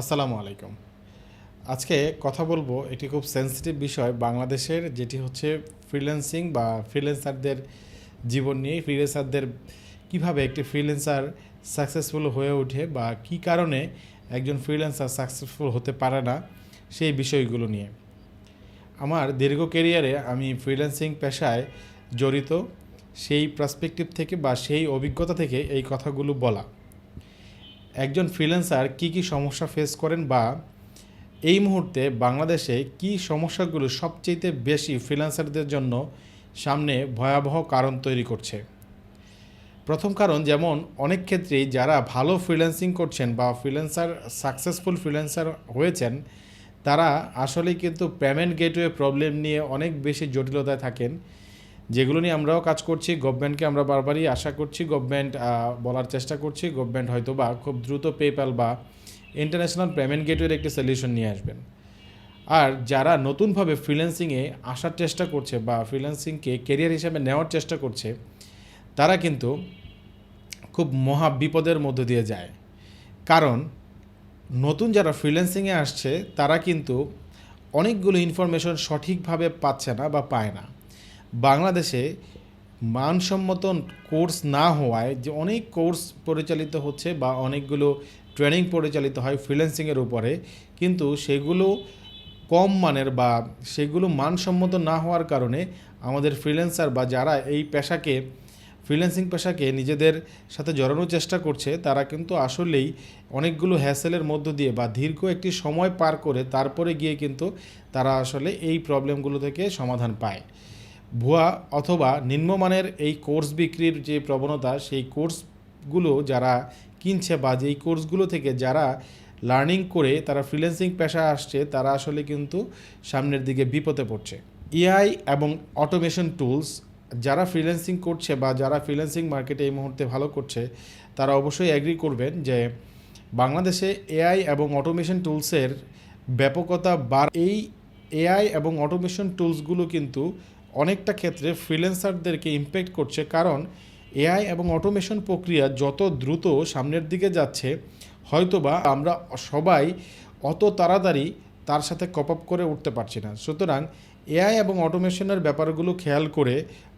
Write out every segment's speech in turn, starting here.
আসসালামু আলাইকুম। আজকে কথা বলবো একটি খুব সেনসিটিভ বিষয় বাংলাদেশের, যেটি হচ্ছে ফ্রিল্যান্সিং বা ফ্রিল্যান্সারদের জীবন নিয়ে। ফ্রিল্যান্সারদের কিভাবে একটি ফ্রিল্যান্সার সাকসেসফুল হয়ে ওঠে বা কী কারণে একজন ফ্রিল্যান্সার সাকসেসফুল হতে পারে না, সেই বিষয়গুলো নিয়ে। আমার দীর্ঘ ক্যারিয়ারে আমি ফ্রিল্যান্সিং পেশায় জড়িত, সেই পার্সপেক্টিভ থেকে বা সেই অভিজ্ঞতা থেকে এই কথাগুলো বলা। একজন ফ্রিল্যান্সার কী কী সমস্যা ফেস করেন বা এই মুহূর্তে বাংলাদেশে কী সমস্যাগুলো সবচেয়ে বেশি ফ্রিল্যান্সারদের জন্য সামনে ভয়াবহ কারণ তৈরি করছে। প্রথম কারণ, যেমন অনেক ক্ষেত্রেই যারা ভালো ফ্রিল্যান্সিং করছেন বা সাকসেসফুল ফ্রিল্যান্সার হয়েছেন, তারা আসলেই কিন্তু পেমেন্ট গেটওয়ে প্রবলেম নিয়ে অনেক বেশি জটিলতায় থাকেন, যেগুলো নিয়ে আমরাও কাজ করছি। গভর্নমেন্টকে আমরা বারবারই আশা করছি, গভর্নমেন্ট বলার চেষ্টা করছি, গভর্নমেন্ট হয়তো বা খুব দ্রুত পেপ্যাল বা ইন্টারন্যাশনাল পেমেন্ট গেটওয়ের একটি সলিউশন নিয়ে আসবেন। আর যারা নতুনভাবে ফ্রিল্যান্সিংয়ে আসার চেষ্টা করছে বা ফ্রিল্যান্সিংকে কেরিয়ার হিসেবে নেওয়ার চেষ্টা করছে, তারা কিন্তু খুব মহা বিপদের মধ্য দিয়ে যায়। কারণ নতুন যারা ফ্রিল্যান্সিংয়ে আসছে, তারা কিন্তু অনেকগুলো ইনফরমেশন সঠিকভাবে পাচ্ছে না বা পায় না। বাংলাদেশে মানসম্মত কোর্স না হওয়ায় যে অনেক কোর্স পরিচালিত হচ্ছে বা অনেকগুলো ট্রেনিং পরিচালিত হয় ফ্রিল্যান্সিংয়ের উপরে, কিন্তু সেগুলো কম মানের বা সেগুলো মানসম্মত না হওয়ার কারণে আমাদের ফ্রিল্যান্সার বা যারা এই ফ্রিল্যান্সিং পেশাকে নিজেদের সাথে জড়ানোর চেষ্টা করছে, তারা কিন্তু আসলেই অনেকগুলো হ্যাসেলের মধ্য দিয়ে বা দীর্ঘ একটি সময় পার করে তারপরে গিয়ে কিন্তু তারা আসলে এই প্রবলেমগুলো থেকে সমাধান পায়। ভুয়া অথবা নিম্নমানের এই কোর্স বিক্রির যে প্রবণতা, সেই কোর্সগুলো যারা কিনছে বা যেই কোর্সগুলো থেকে যারা লার্নিং করে তারা ফ্রিল্যান্সিং পেশায় আসছে, তারা আসলে কিন্তু সামনের দিকে বিপদে পড়ছে। এআই এবং অটোমেশন টুলস, যারা ফ্রিল্যান্সিং করছে বা যারা ফ্রিল্যান্সিং মার্কেটে এই মুহূর্তে ভালো করছে, তারা অবশ্যই অ্যাগ্রি করবেন যে বাংলাদেশে এআই এবং অটোমেশন টুলসের ব্যাপকতা এই এআই এবং অটোমেশন টুলসগুলো কিন্তু অনেকটা ক্ষেত্রে ফ্রিল্যান্সারদেরকে ইমপ্যাক্ট করছে। কারণ এআই এবং অটোমেশন প্রক্রিয়া যত দ্রুত সামনের দিকে যাচ্ছে, হয়তোবা আমরা সবাই অত তাড়াতাড়ি তার সাথে কপ আপ করে উঠতে পারছি না। সুতরাং এআই এবং অটোমেশনের ব্যাপারগুলো খেয়াল করে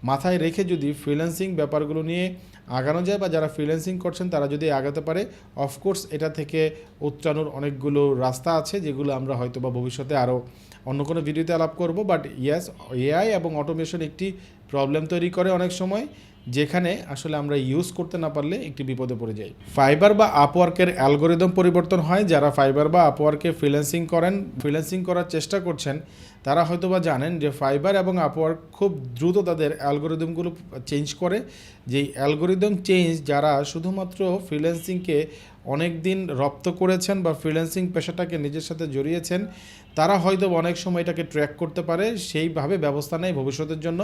মাথায় রেখে যদি ফ্রিল্যান্সিং ব্যাপারগুলো নিয়ে আগানো যায় বা যারা ফ্রিল্যান্সিং করছেন তারা যদি আগাতে পারে, অফকোর্স এটা থেকে উত্তরানোর অনেকগুলো রাস্তা আছে, যেগুলো আমরা হয়তো বা ভবিষ্যতে আরও অন্য কোনো ভিডিওতে আলাপ করব। বাট ইয়াস, এআই এবং অটোমেশন একটি প্রবলেম তৈরি করে অনেক সময়, যেখানে আসলে আমরা ইউজ করতে না পারলে একটি বিপদে পড়ে যাই। ফাইবার বা আপওয়ার্কের অ্যালগোরিদম পরিবর্তন হয়। যারা ফাইবার বা আপওয়ার্কে ফ্রিল্যান্সিং করার চেষ্টা করছেন, তারা হয়তো বা জানেন যে ফাইবার এবং আপওয়ার্ক খুব দ্রুত তাদের অ্যালগোরিদমগুলো চেঞ্জ করে। যেই অ্যালগোরিদম চেঞ্জ যারা শুধুমাত্র ফ্রিল্যান্সিংকে অনেক দিন রপ্ত করেছেন বা ফ্রিল্যান্সিং পেশাটাকে নিজের সাথে জড়িয়েছেন, তারা হয়তো অনেক সময় এটাকে ট্র্যাক করতে পারে, সেইভাবে ব্যবস্থা নেয় ভবিষ্যতের জন্য।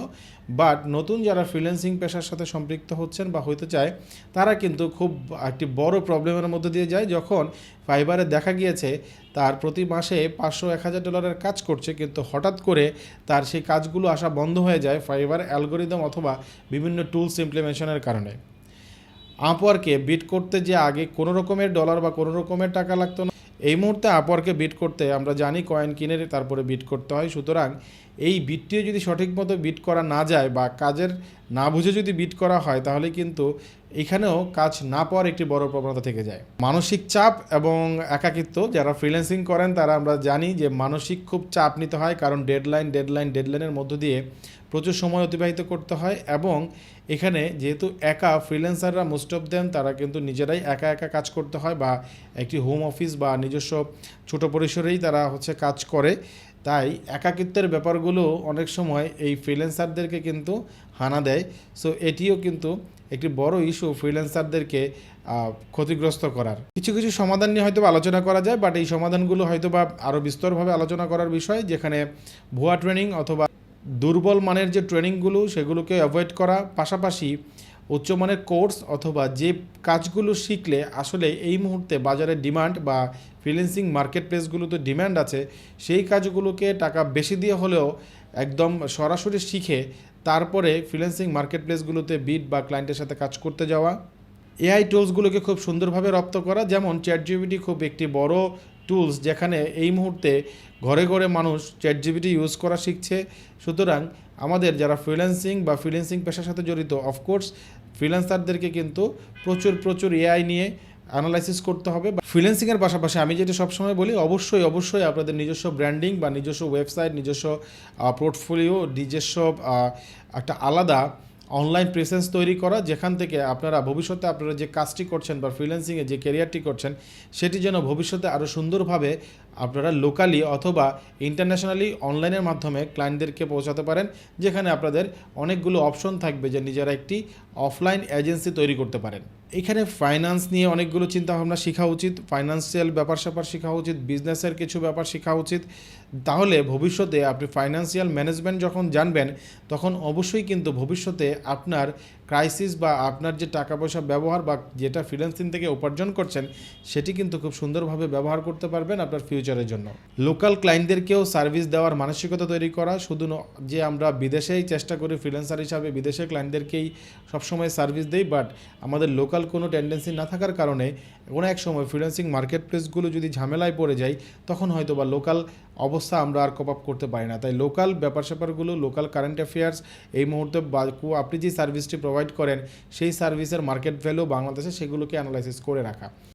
বাট নতুন যারা ফ্রিল্যান্সিং পেশার সাথে সম্পৃক্ত হচ্ছেন বা হইতে চায়, তারা কিন্তু খুব একটি বড় প্রবলেমের মধ্যে দিয়ে যায়, যখন ফাইবারে দেখা গিয়েছে তার প্রতি মাসে $500-1000 কাজ করছে, কিন্তু হঠাৎ করে তার সেই কাজগুলো আসা বন্ধ হয়ে যায় ফাইবার অ্যালগোরিদম অথবা বিভিন্ন টুলস ইমপ্লিমেন্টেশনের কারণে। আপওয়ার্কে বিট করতে যে আগে কোনো রকমের ডলার বা কোনো রকমের টাকা লাগতো না, এই মুহূর্তে আপওয়ার্কে বিট করতে আমরা জানি কয়েন কিনে তারপরে বিট করতে হয়। সুতরাং এই বিটটিও যদি সঠিক মতো বিট করা না যায় বা কাজের না বুঝে যদি বিট করা হয়, তাহলে কিন্তু এখানেও কাজ না পাওয়ার একটি বড় প্রবণতা থেকে যায়। মানসিক চাপ এবং একাকিত্ব, যারা ফ্রিল্যান্সিং করেন তারা আমরা জানি যে মানসিক খুব চাপ নিতে হয়, কারণ ডেডলাইনের মধ্য দিয়ে প্রচুর সময় অতিবাহিত করতে হয়। এবং এখানে যেহেতু একা ফ্রিল্যান্সাররা মোস্ট অফ দেম, তারা কিন্তু নিজেরাই একা একা কাজ করতে হয় বা একটি হোম অফিস বা নিজস্ব ছোট পরিসরেই তারা কাজ করে। তাই একাকিত্বের ব্যাপারগুলো অনেক সময় এই ফ্রিল্যান্সারদেরকে কিন্তু হানা দেয়। সো এটিও কিন্তু একটি বড় ইস্যু ফ্রিল্যান্সারদেরকে ক্ষতিগ্রস্ত করার। কিছু কিছু সমাধান নিয়ে হয়তো আলোচনা করা যায়, বাট এই সমাধানগুলো হয়তো বা আরও বিস্তরভাবে আলোচনা করার বিষয়, যেখানে ভুয়া ট্রেনিং অথবা দুর্বল মানের যে ট্রেনিংগুলো সেগুলোকে অ্যাভয়েড করা, পাশাপাশি উচ্চমানের কোর্স অথবা যে কাজগুলো শিখলে আসলে এই মুহূর্তে বাজারে ডিমান্ড বা ফ্রিল্যান্সিং মার্কেট প্লেসগুলোতে ডিমান্ড আছে, সেই কাজগুলোকে টাকা বেশি দিয়ে হলেও একদম সরাসরি শিখে তারপরে ফ্রিল্যান্সিং মার্কেট প্লেসগুলোতে বিড বা ক্লায়েন্টের সাথে কাজ করতে যাওয়া। এআই টুলসগুলোকে খুব সুন্দরভাবে রপ্ত করা, যেমন চ্যাটজিপিটি খুব একটি বড় টুলস, যেখানে এই মুহূর্তে ঘরে ঘরে মানুষ চ্যাটজিপিটি ইউজ করা শিখছে। সুতরাং আমাদের যারা ফ্রিল্যান্সিং বা ফ্রিল্যান্সিং পেশার সাথে জড়িত, অফকোর্স ফ্রিল্যান্সারদেরকে কিন্তু প্রচুর প্রচুর এআই নিয়ে অ্যানালাইসিস করতে হবে। ফ্রিল্যান্সিংয়ের পাশাপাশি আমি যেটা সবসময় বলি, অবশ্যই আপনাদের নিজস্ব ব্র্যান্ডিং বা নিজস্ব ওয়েবসাইট, নিজস্ব পোর্টফোলিও, নিজস্ব একটা আলাদা অনলাইন প্রেজেন্স তৈরি করা, যেখান থেকে আপনারা ভবিষ্যতে আপনারা যে কাজটি করছেন বা ফ্রিল্যান্সিংয়ে যে ক্যারিয়ারটি করছেন সেটি যেন ভবিষ্যতে আরও সুন্দরভাবে আপনারা লোকালি অথবা ইন্টারন্যাশনালি অনলাইনের মাধ্যমে ক্লায়েন্টদেরকে পৌঁছাতে পারেন, যেখানে আপনাদের অনেকগুলো অপশন থাকবে যে নিজেরা একটি অফলাইন এজেন্সি তৈরি করতে পারেন। এখানে ফাইন্যান্স নিয়ে অনেকগুলো চিন্তাভাবনা শেখা উচিত, ফাইন্যান্সিয়াল ব্যাপার স্যাপার শেখা উচিত, বিজনেসের কিছু ব্যাপার শেখা উচিত। তাহলে ভবিষ্যতে আপনি ফাইন্যান্সিয়াল ম্যানেজমেন্ট যখন জানবেন, তখন অবশ্যই কিন্তু ভবিষ্যতে আপনার ক্রাইসিস বা আপনার যে টাকা পয়সা ব্যবহার বা যেটা ফ্রিল্যান্সিং থেকে উপার্জন করছেন সেটি কিন্তু খুব সুন্দরভাবে ব্যবহার করতে পারবেন আপনার ফিউচারের জন্য। লোকাল ক্লায়েন্টদেরকেও সার্ভিস দেওয়ার মানসিকতা তৈরি করা, শুধু যে আমরা বিদেশেই চেষ্টা করি ফ্রিল্যান্সার হিসাবে বিদেশের ক্লায়েন্টদেরকেই সবসময় সার্ভিস দেই, বাট আমাদের লোকাল কোনো টেন্ডেন্সি না থাকার কারণে কোনো এক সময় ফ্রিল্যান্সিং মার্কেট প্লেসগুলো যদি ঝামেলায় পড়ে যায়, তখন হয়তো বা লোকাল অবস্থা আমরা আর কপ আপ করতে পারি না। তাই লোকাল ব্যাপার স্যাপারগুলো, লোকাল কারেন্ট অ্যাফেয়ার্স, এই মুহূর্তে আপনি যে সার্ভিসটি প্রোভাইড করেন সেই সার্ভিসের মার্কেট ভ্যালু বাংলাদেশে, সেগুলোকে অ্যানালাইসিস করে রাখা।